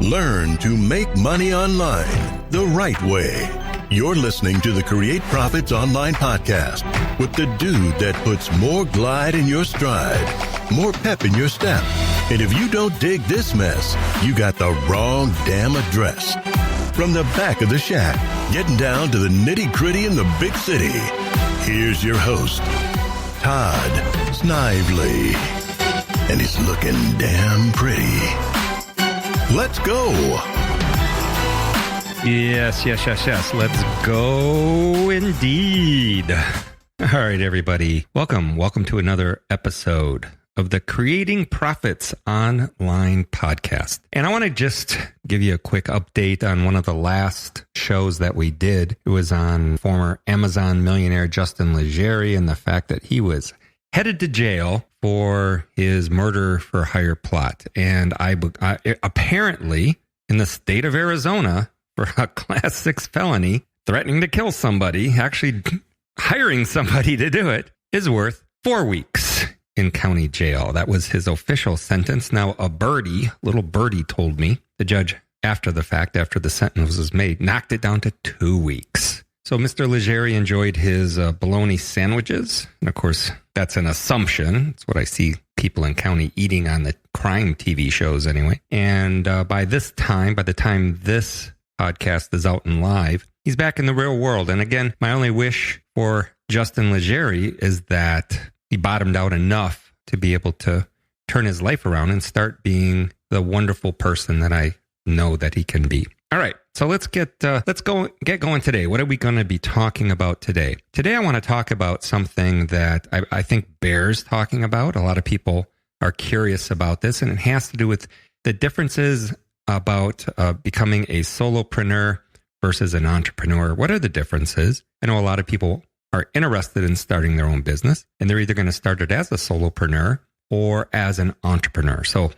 Learn to make money online the right way. You're listening to the Create Profits Online podcast with the dude that puts more glide in your stride, more pep in your step. And if you don't dig this mess, you got the wrong damn address. From the back of the shack, getting down to the nitty-gritty in the big city, here's your host, Todd Snively. And he's looking damn pretty. Let's go. Yes. Let's go indeed. All right, everybody. Welcome to another episode of the Creating Profits Online podcast. And I want to just give you a quick update on one of the last shows that we did. It was on former Amazon millionaire Justin Legere and the fact that he was headed to jail for his murder for hire plot. And I apparently in the state of Arizona, for a class 6 felony, threatening to kill somebody, actually hiring somebody to do it, is worth 4 weeks in county jail. That was his official sentence. Now, little birdie told me, the judge, after the fact, after the sentence was made, knocked it down to 2 weeks. So Mr. Legere enjoyed his bologna sandwiches. And of course, that's an assumption. It's what I see people in county eating on the crime TV shows anyway. And by the time this podcast is out and live, he's back in the real world. And again, my only wish for Justin Legere is that he bottomed out enough to be able to turn his life around and start being the wonderful person that I know that he can be. All right, so let's get going today. What are we going to be talking about today? Today, I want to talk about something that I think bears talking about. A lot of people are curious about this, and it has to do with the differences about becoming a solopreneur versus an entrepreneur. What are the differences? I know a lot of people are interested in starting their own business, and they're either going to start it as a solopreneur or as an entrepreneur. So,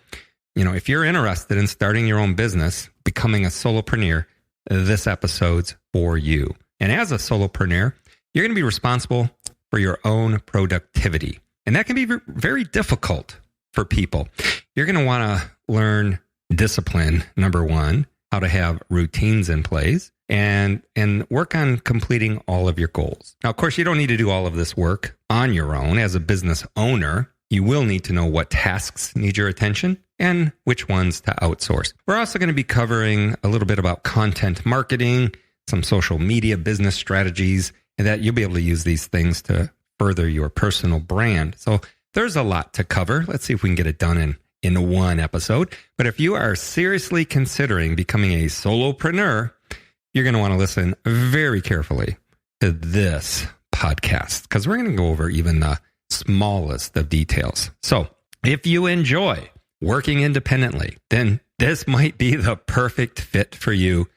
if you're interested in starting your own business, becoming a solopreneur, this episode's for you. And as a solopreneur, you're going to be responsible for your own productivity. And that can be very difficult for people. You're going to want to learn discipline, number one, how to have routines in place, and work on completing all of your goals. Now, of course, you don't need to do all of this work on your own. As a business owner, you will need to know what tasks need your attention and which ones to outsource. We're also going to be covering a little bit about content marketing, some social media business strategies, and that you'll be able to use these things to further your personal brand. So there's a lot to cover. Let's see if we can get it done in one episode. But if you are seriously considering becoming a solopreneur, you're going to want to listen very carefully to this podcast because we're going to go over even the smallest of details. So if you enjoy working independently, then this might be the perfect fit for you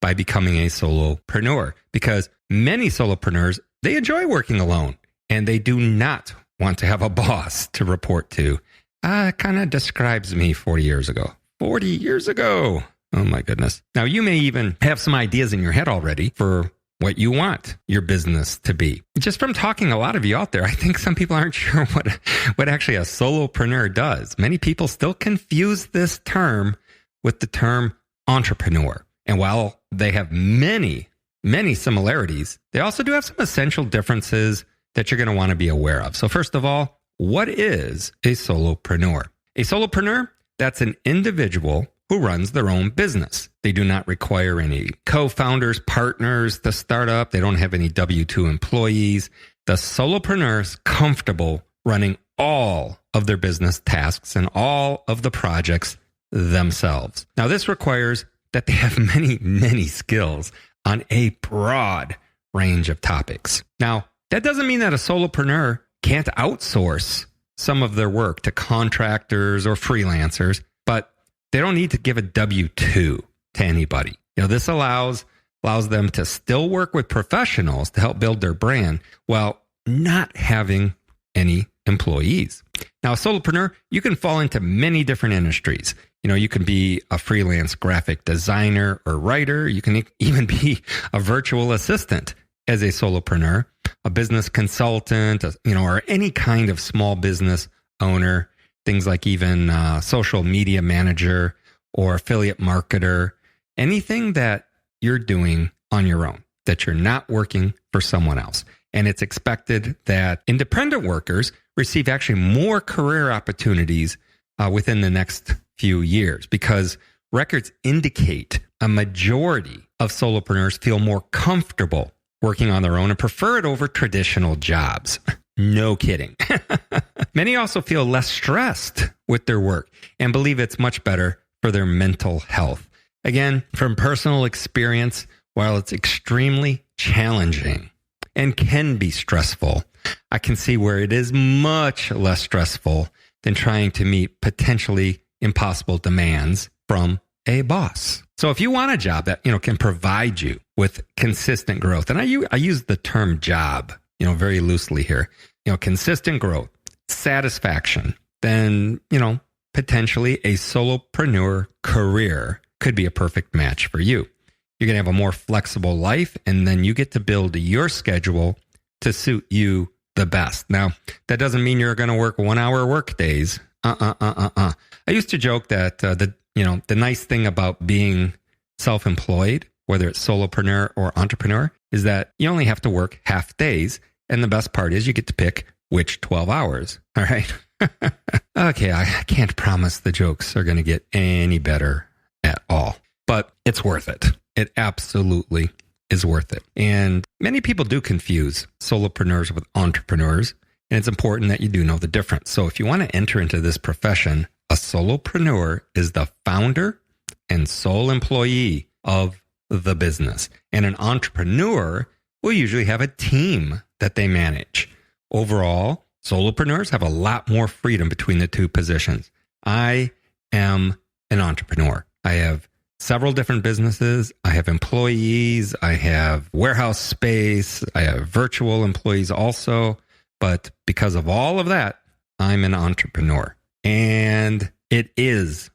by becoming a solopreneur, because many solopreneurs, they enjoy working alone and they do not want to have a boss to report to. Kind of describes me 40 years ago. 40 years ago. Oh my goodness. Now you may even have some ideas in your head already for what you want your business to be. Just from talking a lot of you out there, I think some people aren't sure what actually a solopreneur does. Many people still confuse this term with the term entrepreneur. And while they have many similarities, they also do have some essential differences that you're going to want to be aware of. So first of all, what is a solopreneur? A solopreneur, that's an individual who runs their own business. They do not require any co-founders, partners to start up. They don't have any W-2 employees. The solopreneur is comfortable running all of their business tasks and all of the projects themselves. Now, this requires that they have many skills on a broad range of topics. Now, that doesn't mean that a solopreneur can't outsource some of their work to contractors or freelancers, but they don't need to give a W-2 to anybody. This allows them to still work with professionals to help build their brand while not having any employees. Now, a solopreneur, you can fall into many different industries. You can be a freelance graphic designer or writer. You can even be a virtual assistant as a solopreneur, a business consultant, or any kind of small business owner, things like even social media manager or affiliate marketer, anything that you're doing on your own, that you're not working for someone else. And it's expected that independent workers receive actually more career opportunities within the next few years, because records indicate a majority of solopreneurs feel more comfortable working on their own and prefer it over traditional jobs. No kidding. Many also feel less stressed with their work and believe it's much better for their mental health. Again, from personal experience, while it's extremely challenging and can be stressful, I can see where it is much less stressful than trying to meet potentially impossible demands from a boss. So if you want a job that, can provide you with consistent growth, and I use the term job, very loosely here, consistent growth, satisfaction, then, potentially a solopreneur career could be a perfect match for you. You're going to have a more flexible life, and then you get to build your schedule to suit you the best. Now, that doesn't mean you're going to work 1 hour work days. I used to joke that the nice thing about being self-employed, whether it's solopreneur or entrepreneur, is that you only have to work half days. And the best part is you get to pick which 12 hours. All right. Okay. I can't promise the jokes are going to get any better at all, but it's worth it. It absolutely is worth it. And many people do confuse solopreneurs with entrepreneurs. And it's important that you do know the difference. So if you want to enter into this profession, a solopreneur is the founder and sole employee of the business. And an entrepreneur will usually have a team that they manage. Overall, solopreneurs have a lot more freedom between the two positions. I am an entrepreneur. I have several different businesses. I have employees. I have warehouse space. I have virtual employees also. But because of all of that, I'm an entrepreneur. And it is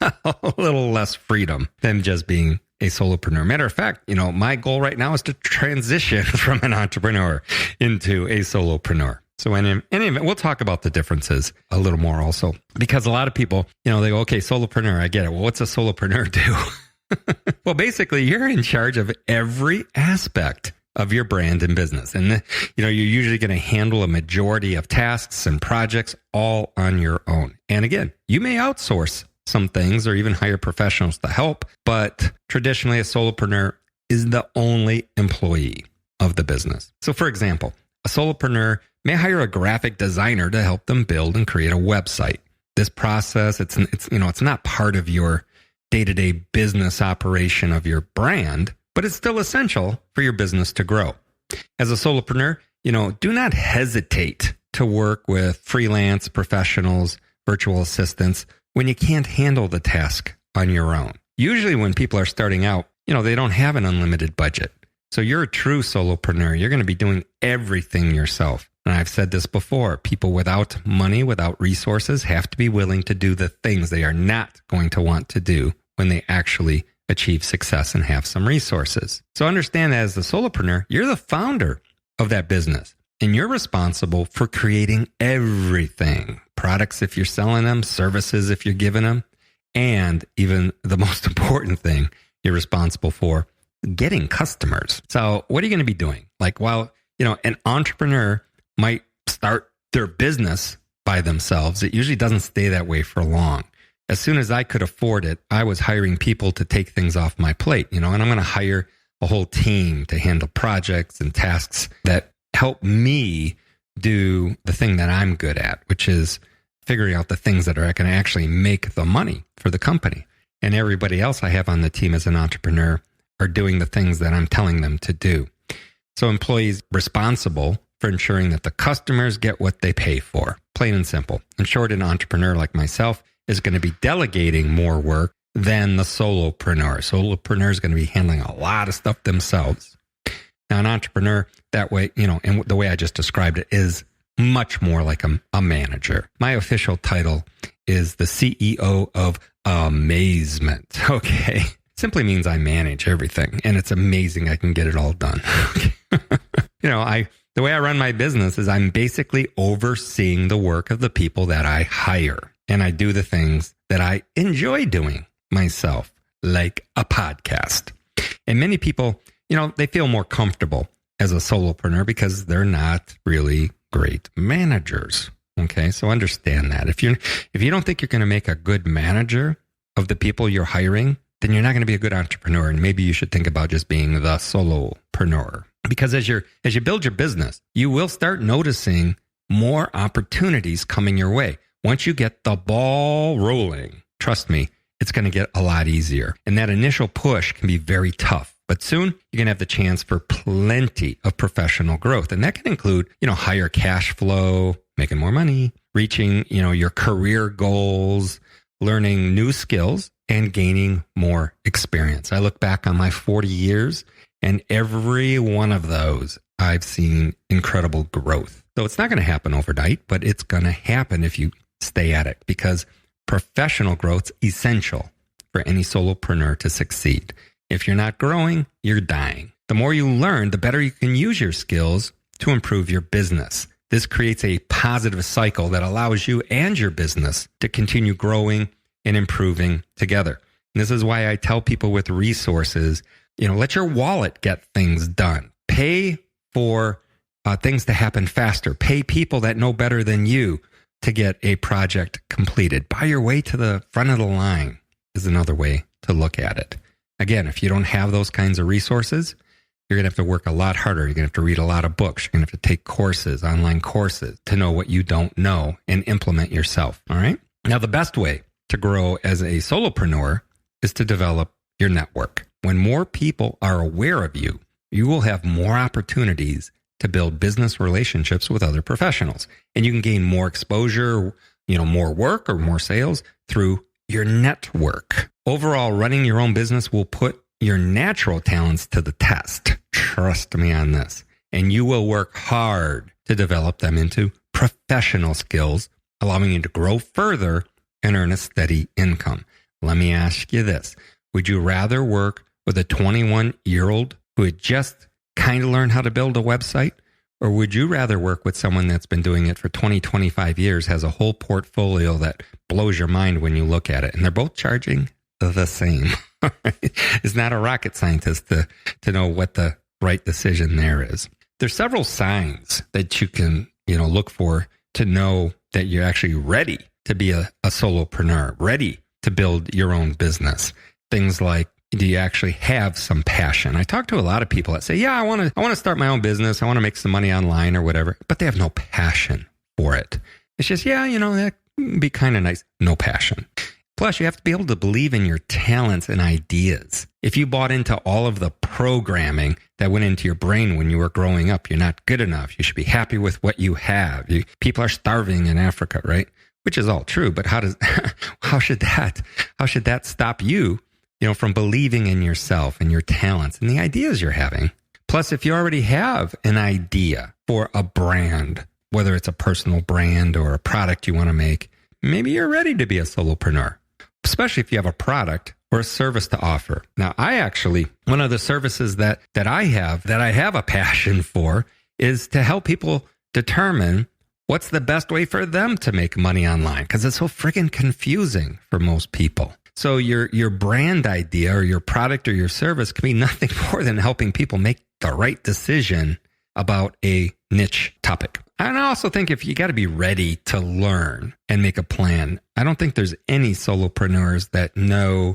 a little less freedom than just being a solopreneur. Matter of fact, my goal right now is to transition from an entrepreneur into a solopreneur. So in any event, we'll talk about the differences a little more also, because a lot of people, they go, okay, solopreneur, I get it. Well, what's a solopreneur do? Well, basically, you're in charge of every aspect of your brand and business. And, you're usually going to handle a majority of tasks and projects all on your own. And again, you may outsource some things or even hire professionals to help, but traditionally a solopreneur is the only employee of the business. So for example, a solopreneur may hire a graphic designer to help them build and create a website. This process, it's not part of your day-to-day business operation of your brand, but it's still essential for your business to grow. As a solopreneur, do not hesitate to work with freelance professionals, virtual assistants, when you can't handle the task on your own. Usually when people are starting out, they don't have an unlimited budget. So you're a true solopreneur. You're going to be doing everything yourself. And I've said this before, people without money, without resources, have to be willing to do the things they are not going to want to do when they actually achieve success and have some resources. So understand that as the solopreneur, you're the founder of that business. And you're responsible for creating everything. Products if you're selling them, services if you're giving them, and even the most important thing, you're responsible for getting customers. So what are you going to be doing? Like while, an entrepreneur might start their business by themselves, it usually doesn't stay that way for long. As soon as I could afford it, I was hiring people to take things off my plate, and I'm going to hire a whole team to handle projects and tasks that help me do the thing that I'm good at, which is figuring out the things that are going to actually make the money for the company. And everybody else I have on the team as an entrepreneur are doing the things that I'm telling them to do. So employees responsible for ensuring that the customers get what they pay for, plain and simple. In short, an entrepreneur like myself is going to be delegating more work than the solopreneur. Solopreneur is going to be handling a lot of stuff themselves. Now, an entrepreneur that way, and the way I just described it is much more like a manager. My official title is the CEO of Amazement. Okay. Simply means I manage everything, and it's amazing I can get it all done. The way I run my business is I'm basically overseeing the work of the people that I hire. and I do the things that I enjoy doing myself, like a podcast. And many people, they feel more comfortable as a solopreneur because they're not really great managers. Okay, so understand that. If you don't think you're going to make a good manager of the people you're hiring, then you're not going to be a good entrepreneur. And maybe you should think about just being the solopreneur. Because as you build your business, you will start noticing more opportunities coming your way. Once you get the ball rolling, trust me, it's going to get a lot easier. And that initial push can be very tough. But soon you're going to have the chance for plenty of professional growth. And that can include, higher cash flow, making more money, reaching, your career goals, learning new skills, and gaining more experience. I look back on my 40 years, and every one of those, I've seen incredible growth. So it's not going to happen overnight, but it's going to happen if you stay at it, because professional growth is essential for any solopreneur to succeed. If you're not growing, you're dying. The more you learn, the better you can use your skills to improve your business. This creates a positive cycle that allows you and your business to continue growing and improving together. And this is why I tell people with resources, let your wallet get things done. Pay for things to happen faster. Pay people that know better than you to get a project completed. Buy your way to the front of the line is another way to look at it. Again, if you don't have those kinds of resources, you're going to have to work a lot harder. You're going to have to read a lot of books. You're going to have to take courses, online courses, to know what you don't know and implement yourself. All right. Now, the best way to grow as a solopreneur is to develop your network. When more people are aware of you, you will have more opportunities to build business relationships with other professionals. And you can gain more exposure, more work or more sales through your network. Overall, running your own business will put your natural talents to the test. Trust me on this. And you will work hard to develop them into professional skills, allowing you to grow further and earn a steady income. Let me ask you this. Would you rather work with a 21-year-old who had just kind of learned how to build a website? Or would you rather work with someone that's been doing it for 20, 25 years, has a whole portfolio that blows your mind when you look at it? And they're both charging the same. It's not a rocket scientist to know what the right decision there is. There's several signs that you can, look for to know that you're actually ready to be a solopreneur, ready to build your own business. Things like, do you actually have some passion? I talk to a lot of people that say, I want to start my own business. I want to make some money online or whatever, but they have no passion for it. It's just, that would be kind of nice. No passion. Plus, you have to be able to believe in your talents and ideas. If you bought into all of the programming that went into your brain when you were growing up, you're not good enough. You should be happy with what you have. People are starving in Africa, right? Which is all true, but how should that stop you, from believing in yourself and your talents and the ideas you're having? Plus, if you already have an idea for a brand, whether it's a personal brand or a product you want to make, maybe you're ready to be a solopreneur, especially if you have a product or a service to offer. Now, one of the services that I have a passion for is to help people determine what's the best way for them to make money online, because it's so freaking confusing for most people. So your brand idea or your product or your service can be nothing more than helping people make the right decision about a niche topic. And I also think if you got to be ready to learn and make a plan, I don't think there's any solopreneurs that know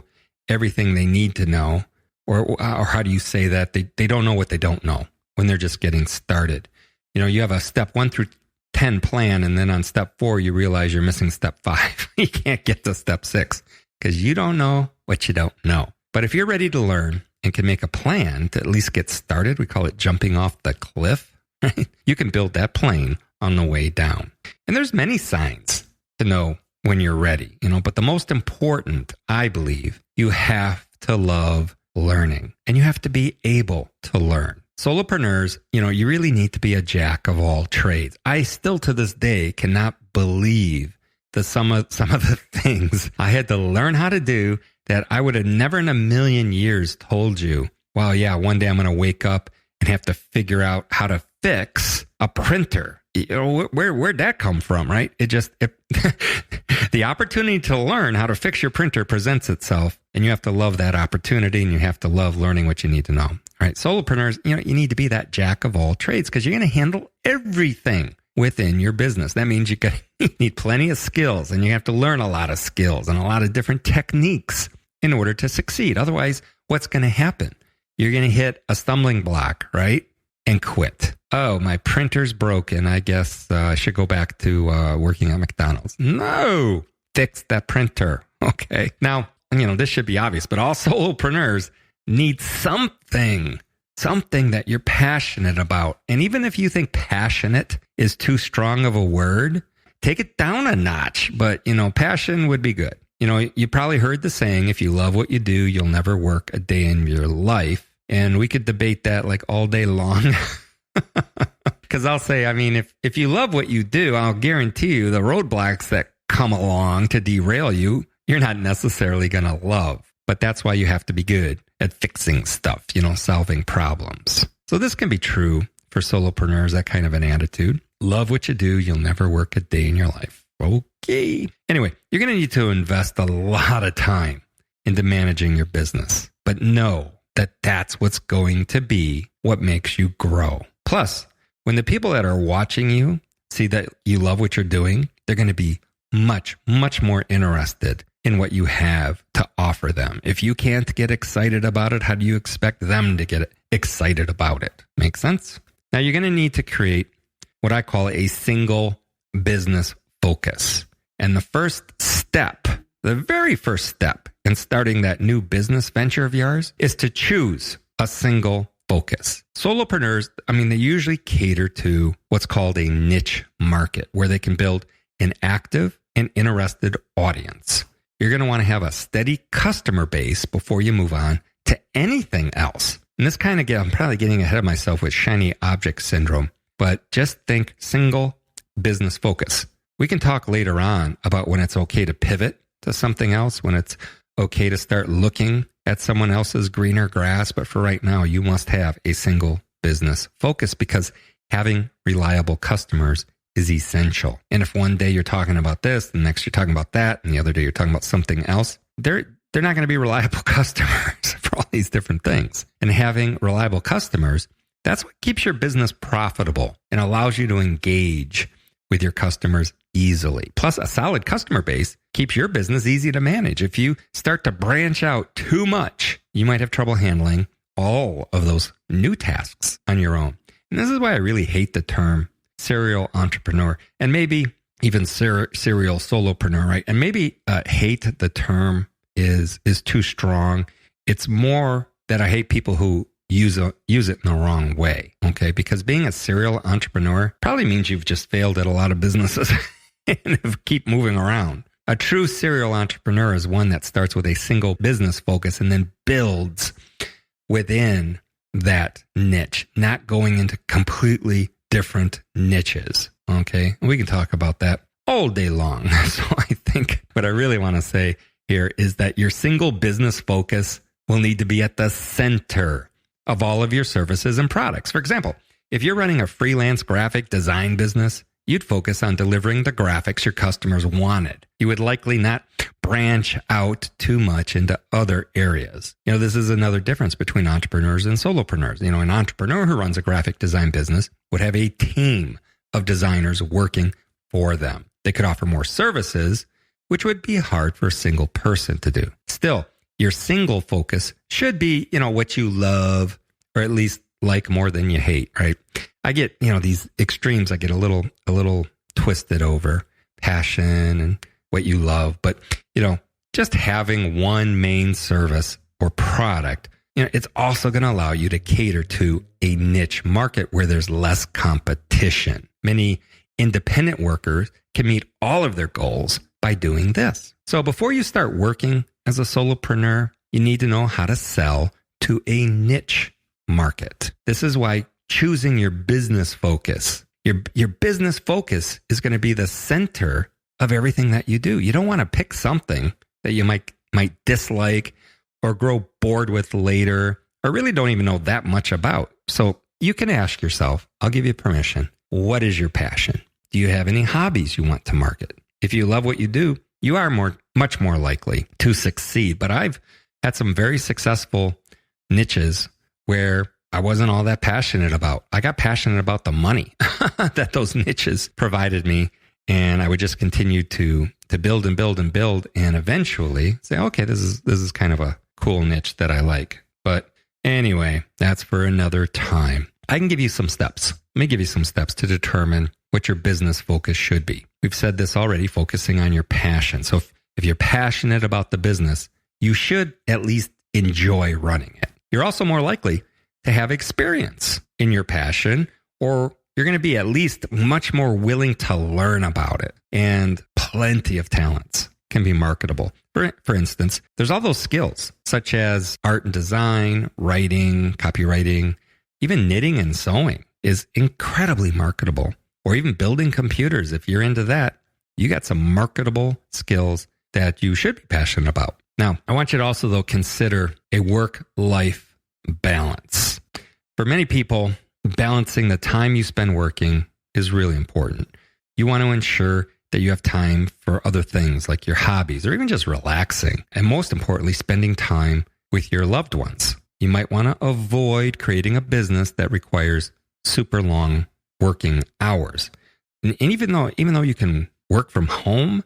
everything they need to know, or how do you say that? They don't know what they don't know when they're just getting started. You have a step 1 through 10 plan, and then on step 4, you realize you're missing step 5. You can't get to step 6 because you don't know what you don't know. But if you're ready to learn and can make a plan to at least get started, we call it jumping off the cliff, right? You can build that plane on the way down. And there's many signs to know when you're ready, but the most important, I believe, you have to love learning and you have to be able to learn. Solopreneurs, you really need to be a jack of all trades. I still to this day cannot believe some of the things I had to learn how to do that I would have never in a million years told you, well, yeah, one day I'm going to wake up and have to figure out how to fix a printer. Where'd that come from, right? The opportunity to learn how to fix your printer presents itself, and you have to love that opportunity, and you have to love learning what you need to know. All right, solopreneurs, you need to be that jack of all trades because you're going to handle everything within your business. That means you need plenty of skills, and you have to learn a lot of skills and a lot of different techniques in order to succeed. Otherwise, what's going to happen? You're going to hit a stumbling block, right? And quit. Oh, my printer's broken. I guess I should go back to working at McDonald's. No, fix that printer. Okay. Now, this should be obvious, but all solopreneurs need something that you're passionate about. And even if you think passionate is too strong of a word, take it down a notch. But, passion would be good. You probably heard the saying, if you love what you do, you'll never work a day in your life. And we could debate that like all day long. Because I'll say, if you love what you do, I'll guarantee you the roadblocks that come along to derail you, you're not necessarily going to love. But that's why you have to be good at fixing stuff, solving problems. So this can be true for solopreneurs, that kind of an attitude. Love what you do, you'll never work a day in your life. Okay. Anyway, you're going to need to invest a lot of time into managing your business. But know that that's what's going to be what makes you grow. Plus, when the people that are watching you see that you love what you're doing, they're going to be much, much more interested in what you have to offer them. If you can't get excited about it, how do you expect them to get excited about it? Make sense? Now, you're going to need to create what I call a single business focus. And the very first step in starting that new business venture of yours is to choose a single focus. Solopreneurs, they usually cater to what's called a niche market where they can build an active and interested audience. You're going to want to have a steady customer base before you move on to anything else. And this I'm probably getting ahead of myself with shiny object syndrome, but just think single business focus. We can talk later on about when it's okay to pivot to something else, when it's okay to start looking at someone else's greener grass. But for right now, you must have a single business focus because having reliable customers is essential. And if one day you're talking about this, the next you're talking about that, and the other day you're talking about something else, they're not going to be reliable customers for all these different things. And having reliable customers, that's what keeps your business profitable and allows you to engage with your customers easily. Plus, a solid customer base keeps your business easy to manage. If you start to branch out too much, you might have trouble handling all of those new tasks on your own. And this is why I really hate the term serial entrepreneur and maybe even serial solopreneur, right? And maybe hate the term is too strong. It's more that I hate people who use it in the wrong way, okay? Because being a serial entrepreneur probably means you've just failed at a lot of businesses and keep moving around. A true serial entrepreneur is one that starts with a single business focus and then builds within that niche, not going into completely different niches, okay? We can talk about that all day long. So I think what I really want to say here is that your single business focus will need to be at the center of all of your services and products. For example, if you're running a freelance graphic design business, you'd focus on delivering the graphics your customers wanted. You would likely not branch out too much into other areas. This is another difference between entrepreneurs and solopreneurs. An entrepreneur who runs a graphic design business would have a team of designers working for them. They could offer more services, which would be hard for a single person to do. Still, your single focus should be, what you love, or at least like more than you hate, right? I get, these extremes, I get a little twisted over passion and what you love. But, just having one main service or product, it's also going to allow you to cater to a niche market where there's less competition. Many independent workers can meet all of their goals by doing this. So before you start working as a solopreneur, you need to know how to sell to a niche market. This is why choosing your business focus, your business focus is going to be the center of everything that you do. You don't want to pick something that you might dislike or grow bored with later, or really don't even know that much about. So you can ask yourself, I'll give you permission, what is your passion? Do you have any hobbies you want to market? If you love what you do, you are much more likely to succeed. But I've had some very successful niches where I wasn't all that passionate about. I got passionate about the money that those niches provided me. And I would just continue to build and build and build, and eventually say, okay, this is kind of a cool niche that I like. But anyway, that's for another time. I can give you some steps. Let me give you some steps to determine what your business focus should be. We've said this already, focusing on your passion. So if you're passionate about the business, you should at least enjoy running it. You're also more likely to have experience in your passion, or you're going to be at least much more willing to learn about it. And plenty of talents can be marketable. For instance, there's all those skills such as art and design, writing, copywriting, even knitting and sewing is incredibly marketable. Or even building computers. If you're into that, you got some marketable skills that you should be passionate about. Now, I want you to also, though, consider a work-life balance. For many people, balancing the time you spend working is really important. You want to ensure that you have time for other things like your hobbies or even just relaxing. And most importantly, spending time with your loved ones. You might want to avoid creating a business that requires super long working hours. And even though you can work from home,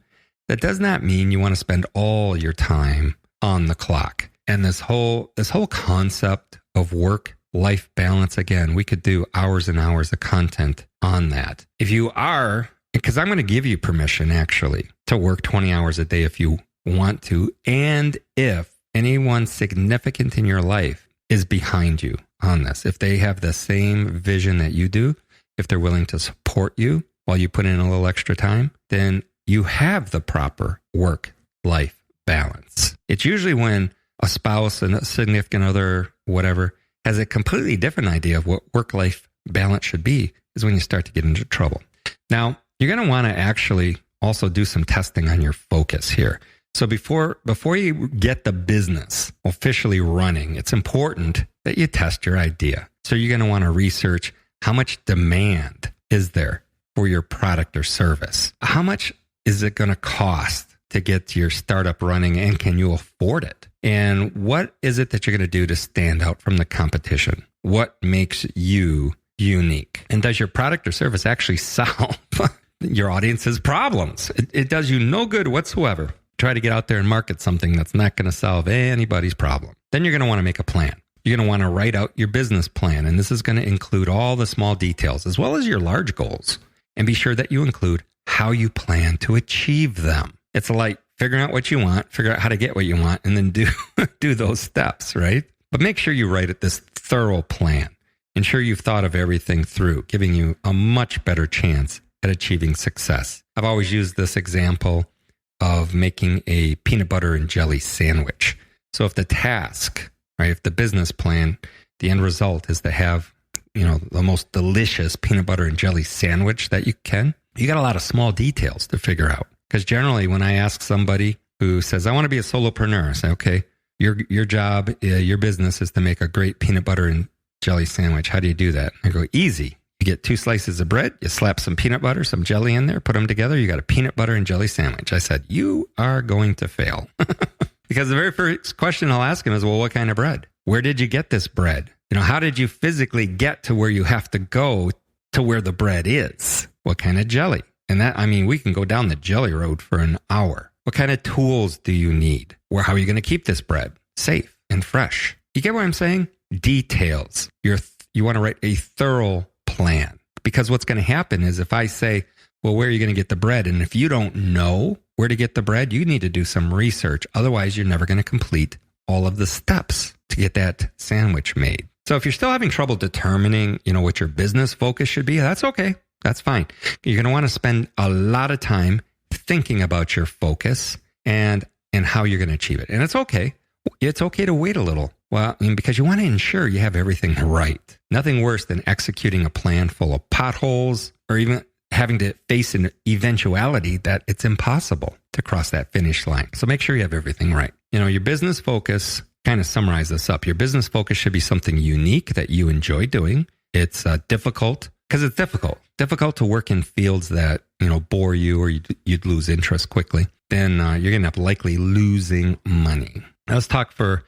that does not mean you want to spend all your time on the clock. And this whole concept of work-life balance, again, we could do hours and hours of content on that. If you are, because I'm going to give you permission actually to work 20 hours a day if you want to, and if anyone significant in your life is behind you on this, if they have the same vision that you do, if they're willing to support you while you put in a little extra time, then you have the proper work-life balance. It's usually when a spouse and a significant other, whatever, has a completely different idea of what work-life balance should be, is when you start to get into trouble. Now, you're going to want to actually also do some testing on your focus here. So before you get the business officially running, it's important that you test your idea. So you're going to want to research how much demand is there for your product or service? How much is it going to cost to get your startup running, and can you afford it? And what is it that you're going to do to stand out from the competition? What makes you unique? And does your product or service actually solve your audience's problems? It does you no good whatsoever. Try to get out there and market something that's not going to solve anybody's problem. Then you're going to want to make a plan. You're going to want to write out your business plan, and this is going to include all the small details as well as your large goals. And be sure that you include how you plan to achieve them. It's like figuring out what you want, figure out how to get what you want, and then do those steps, right? But make sure you write this thorough plan. Ensure you've thought of everything through, giving you a much better chance at achieving success. I've always used this example of making a peanut butter and jelly sandwich. So if the task, right, if the business plan, the end result is to have, the most delicious peanut butter and jelly sandwich that you can, you got a lot of small details to figure out. Because generally when I ask somebody who says, I want to be a solopreneur, I say, okay, your job, your business is to make a great peanut butter and jelly sandwich. How do you do that? I go, easy. You get 2 slices of bread, you slap some peanut butter, some jelly in there, put them together, you got a peanut butter and jelly sandwich. I said, you are going to fail. Because the very first question I'll ask him is, well, what kind of bread? Where did you get this bread? How did you physically get to where you have to go to where the bread is? What kind of jelly? And we can go down the jelly road for an hour. What kind of tools do you need? How are you going to keep this bread safe and fresh? You get what I'm saying? Details. You want to write a thorough plan, because what's going to happen is if I say, well, where are you going to get the bread? And if you don't know where to get the bread, you need to do some research. Otherwise, you're never going to complete all of the steps to get that sandwich made. So if you're still having trouble determining, what your business focus should be, that's okay. That's fine. You're going to want to spend a lot of time thinking about your focus and how you're going to achieve it. And it's okay. It's okay to wait a little. Well, because you want to ensure you have everything right. Nothing worse than executing a plan full of potholes or even having to face an eventuality that it's impossible to cross that finish line. So make sure you have everything right. Your business focus, kind of summarize this up. Your business focus should be something unique that you enjoy doing. It's difficult because it's difficult to work in fields that, bore you or you'd lose interest quickly. Then you're going to end up likely losing money. Now, let's talk for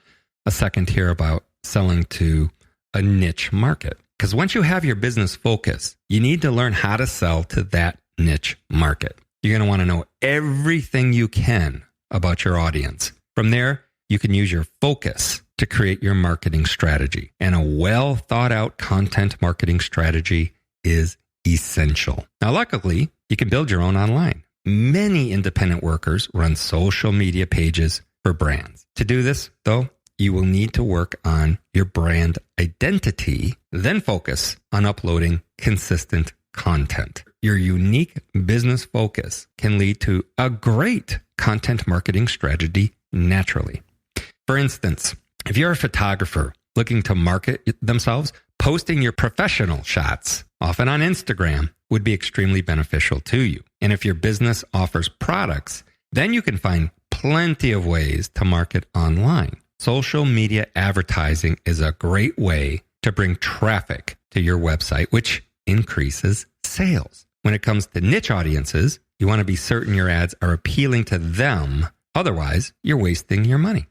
a second here about selling to a niche market. Because once you have your business focus, you need to learn how to sell to that niche market. You're going to want to know everything you can about your audience. From there, you can use your focus to create your marketing strategy. And a well thought out content marketing strategy is essential. Now, luckily, you can build your own online. Many independent workers run social media pages for brands. To do this, though, you will need to work on your brand identity, then focus on uploading consistent content. Your unique business focus can lead to a great content marketing strategy naturally. For instance, if you're a photographer looking to market themselves, posting your professional shots, often on Instagram, would be extremely beneficial to you. And if your business offers products, then you can find plenty of ways to market online. Social media advertising is a great way to bring traffic to your website, which increases sales. When it comes to niche audiences, you want to be certain your ads are appealing to them. Otherwise, you're wasting your money.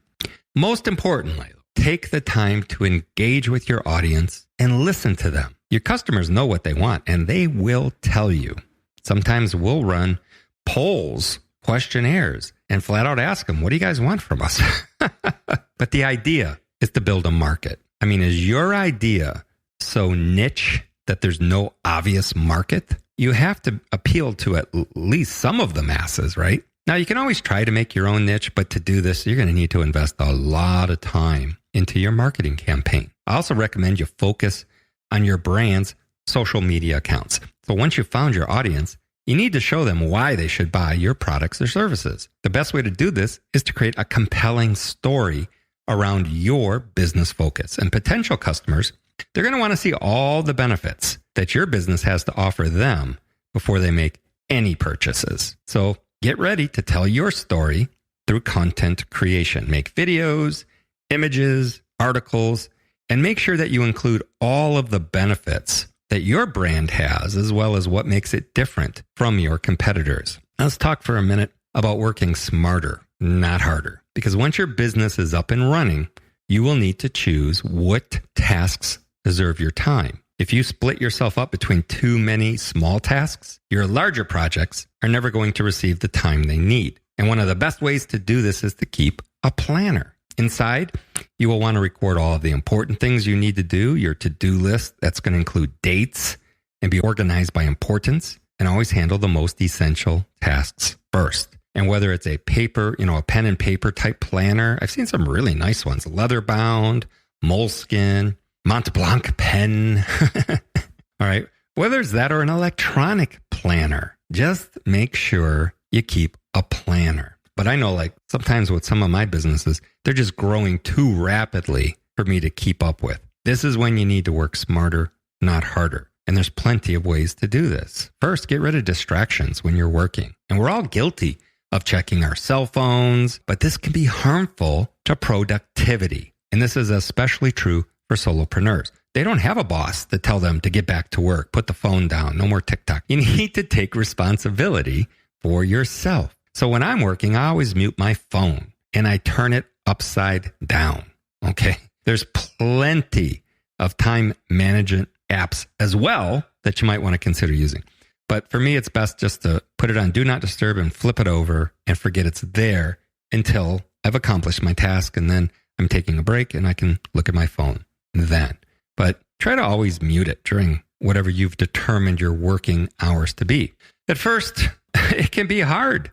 Most importantly, take the time to engage with your audience and listen to them. Your customers know what they want, and they will tell you. Sometimes we'll run polls, questionnaires, and flat out ask them, what do you guys want from us? But the idea is to build a market. I mean, is your idea so niche that there's no obvious market? You have to appeal to at least some of the masses, right? Now, you can always try to make your own niche, but to do this, you're going to need to invest a lot of time into your marketing campaign. I also recommend you focus on your brand's social media accounts. So once you've found your audience, you need to show them why they should buy your products or services. The best way to do this is to create a compelling story around your business focus. And potential customers, they're going to want to see all the benefits that your business has to offer them before they make any purchases. So get ready to tell your story through content creation. Make videos, images, articles, and make sure that you include all of the benefits that your brand has, as well as what makes it different from your competitors. Now, let's talk for a minute about working smarter, not harder. Because once your business is up and running, you will need to choose what tasks deserve your time. If you split yourself up between too many small tasks, your larger projects are never going to receive the time they need. And one of the best ways to do this is to keep a planner. Inside, you will want to record all of the important things you need to do, your to-do list. That's going to include dates and be organized by importance, and always handle the most essential tasks first. And whether it's a paper, a pen and paper type planner, I've seen some really nice ones, leather bound, moleskin, Mont Blanc pen. All right. Whether it's that or an electronic planner, just make sure you keep a planner. But I know sometimes with some of my businesses, they're just growing too rapidly for me to keep up with. This is when you need to work smarter, not harder. And there's plenty of ways to do this. First, get rid of distractions when you're working. And we're all guilty of checking our cell phones, but this can be harmful to productivity. And this is especially true for solopreneurs. They don't have a boss to tell them to get back to work, put the phone down, no more TikTok. You need to take responsibility for yourself. So when I'm working, I always mute my phone and I turn it upside down. Okay. There's plenty of time management apps as well that you might want to consider using. But for me, it's best just to put it on Do Not Disturb and flip it over and forget it's there until I've accomplished my task. And then I'm taking a break and I can look at my phone then. But try to always mute it during whatever you've determined your working hours to be. At first, it can be hard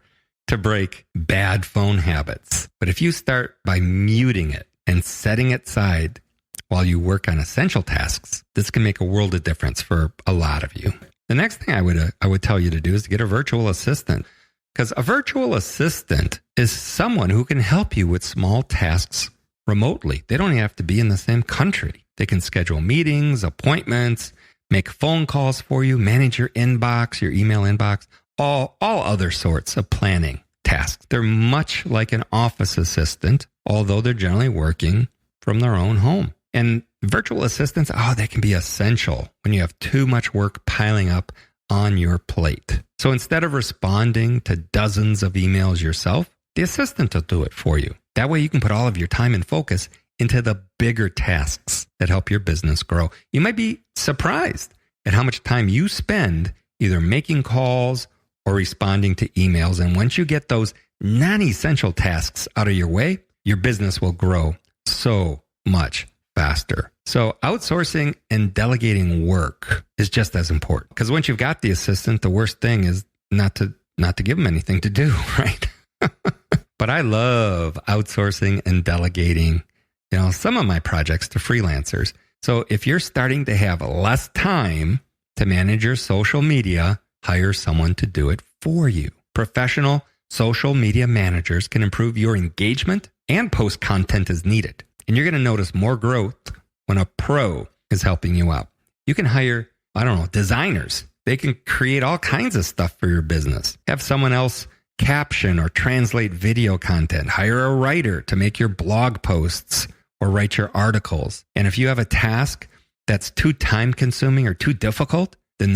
to break bad phone habits. But if you start by muting it and setting it aside while you work on essential tasks, this can make a world of difference for a lot of you. The next thing I would tell you to do is to get a virtual assistant, because a virtual assistant is someone who can help you with small tasks remotely. They don't even have to be in the same country. They can schedule meetings, appointments, make phone calls for you, manage your inbox, your email inbox, all other sorts of planning tasks. They're much like an office assistant, although they're generally working from their own home. And Virtual assistants, they can be essential when you have too much work piling up on your plate. So instead of responding to dozens of emails yourself, the assistant will do it for you. That way you can put all of your time and focus into the bigger tasks that help your business grow. You might be surprised at how much time you spend either making calls or responding to emails. And once you get those non-essential tasks out of your way, your business will grow so much faster. So outsourcing and delegating work is just as important, because once you've got the assistant, the worst thing is not to give them anything to do, right? But I love outsourcing and delegating, some of my projects to freelancers. So if you're starting to have less time to manage your social media, hire someone to do it for you. Professional social media managers can improve your engagement and post content as needed. And you're going to notice more growth when a pro is helping you out. You can hire, designers. They can create all kinds of stuff for your business. Have someone else caption or translate video content. Hire a writer to make your blog posts or write your articles. And if you have a task that's too time consuming or too difficult, then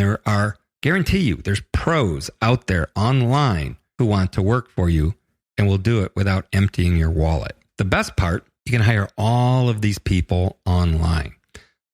guarantee you, there's pros out there online who want to work for you and will do it without emptying your wallet. The best part, you can hire all of these people online.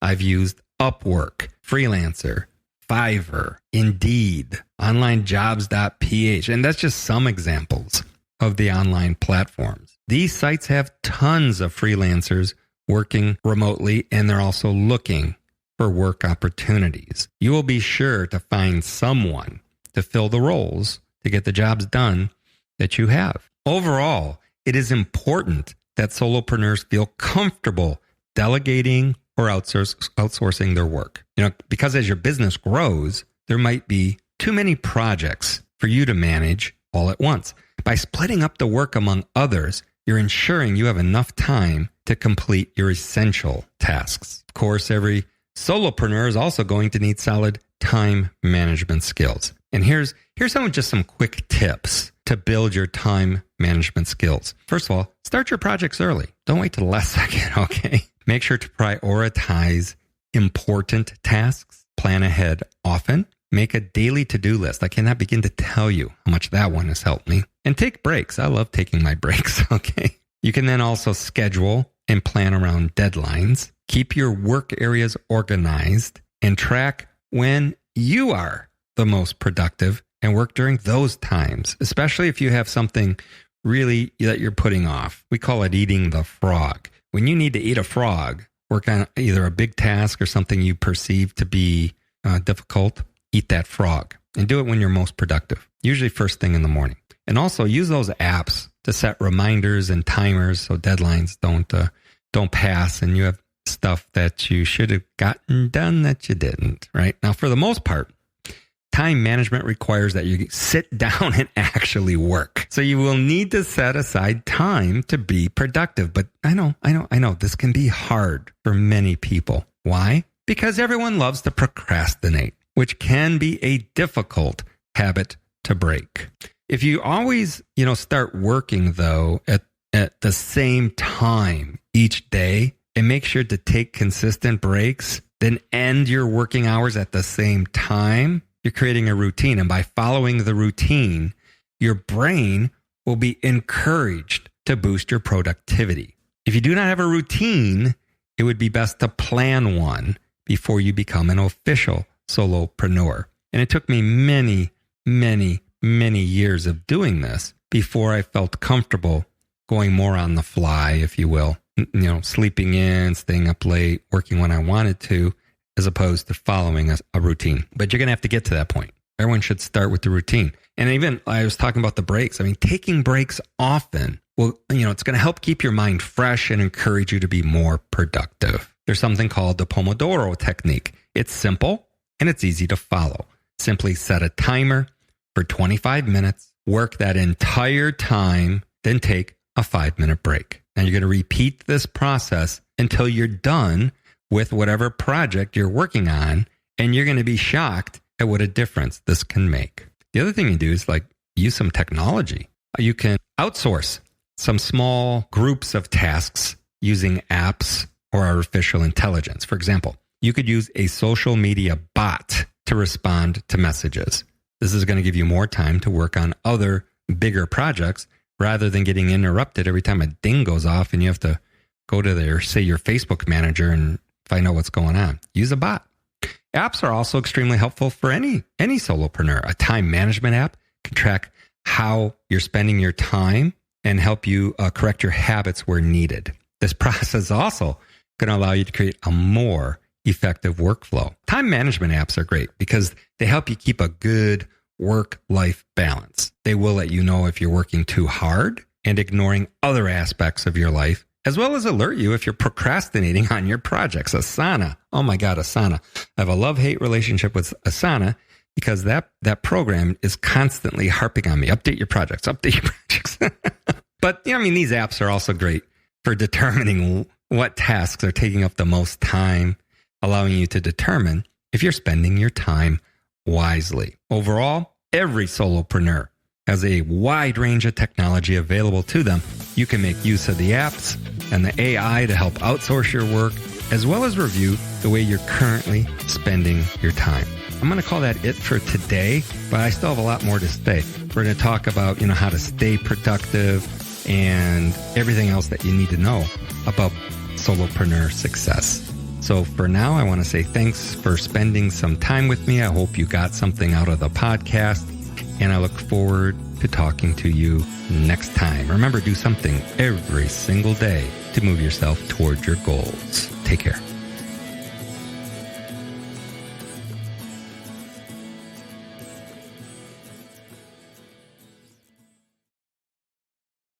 I've used Upwork, Freelancer, Fiverr, Indeed, onlinejobs.ph, and that's just some examples of the online platforms. These sites have tons of freelancers working remotely, and they're also looking for work opportunities. You will be sure to find someone to fill the roles to get the jobs done that you have. Overall, it is important that solopreneurs feel comfortable delegating or outsourcing their work. Because as your business grows, there might be too many projects for you to manage all at once. By splitting up the work among others, you're ensuring you have enough time to complete your essential tasks. Of course, every solopreneur is also going to need solid time management skills. And here's some quick tips to build your time management skills. First of all, start your projects early. Don't wait till the last second, okay? Make sure to prioritize important tasks. Plan ahead often. Make a daily to-do list. I cannot begin to tell you how much that one has helped me. And take breaks. I love taking my breaks, okay? You can then also schedule and plan around deadlines. Keep your work areas organized and track when you are the most productive and work during those times, especially if you have something really that you're putting off. We call it eating the frog. When you need to eat a frog, work on either a big task or something you perceive to be difficult, eat that frog and do it when you're most productive, usually first thing in the morning. And also use those apps to set reminders and timers so deadlines don't pass and you have stuff that you should have gotten done that you didn't, right? Now, for the most part, time management requires that you sit down and actually work. So you will need to set aside time to be productive. But I know this can be hard for many people. Why? Because everyone loves to procrastinate, which can be a difficult habit to break. If you always, start working though at the same time each day and make sure to take consistent breaks, then end your working hours at the same time, you're creating a routine. And by following the routine, your brain will be encouraged to boost your productivity. If you do not have a routine, it would be best to plan one before you become an official solopreneur. And it took me many, many, many years of doing this before I felt comfortable going more on the fly, if you will. Sleeping in, staying up late, working when I wanted to, as opposed to following a routine. But you're going to have to get to that point. Everyone should start with the routine. And even I was talking about the breaks. Taking breaks often will, it's going to help keep your mind fresh and encourage you to be more productive. There's something called the Pomodoro technique. It's simple and it's easy to follow. Simply set a timer for 25 minutes, work that entire time, then take a 5-minute break. Now you're going to repeat this process until you're done with whatever project you're working on, and you're going to be shocked at what a difference this can make. The other thing you do is use some technology. You can outsource some small groups of tasks using apps or artificial intelligence. For example, you could use a social media bot to respond to messages. This is going to give you more time to work on other bigger projects rather than getting interrupted every time a ding goes off and you have to go to your Facebook manager and find out what's going on. Use a bot. Apps are also extremely helpful for any solopreneur. A time management app can track how you're spending your time and help you correct your habits where needed. This process also going to allow you to create a more effective workflow. Time management apps are great because they help you keep a good work-life balance. They will let you know if you're working too hard and ignoring other aspects of your life, as well as alert you if you're procrastinating on your projects. Asana. Oh my God, Asana. I have a love-hate relationship with Asana because that program is constantly harping on me. Update your projects. But these apps are also great for determining what tasks are taking up the most time, allowing you to determine if you're spending your time wisely. Overall, every solopreneur has a wide range of technology available to them. You can make use of the apps and the AI to help outsource your work, as well as review the way you're currently spending your time. I'm going to call that it for today, but I still have a lot more to say. We're going to talk about, how to stay productive and everything else that you need to know about solopreneur success. So for now, I want to say thanks for spending some time with me. I hope you got something out of the podcast, and I look forward to talking to you next time. Remember, do something every single day to move yourself towards your goals. Take care.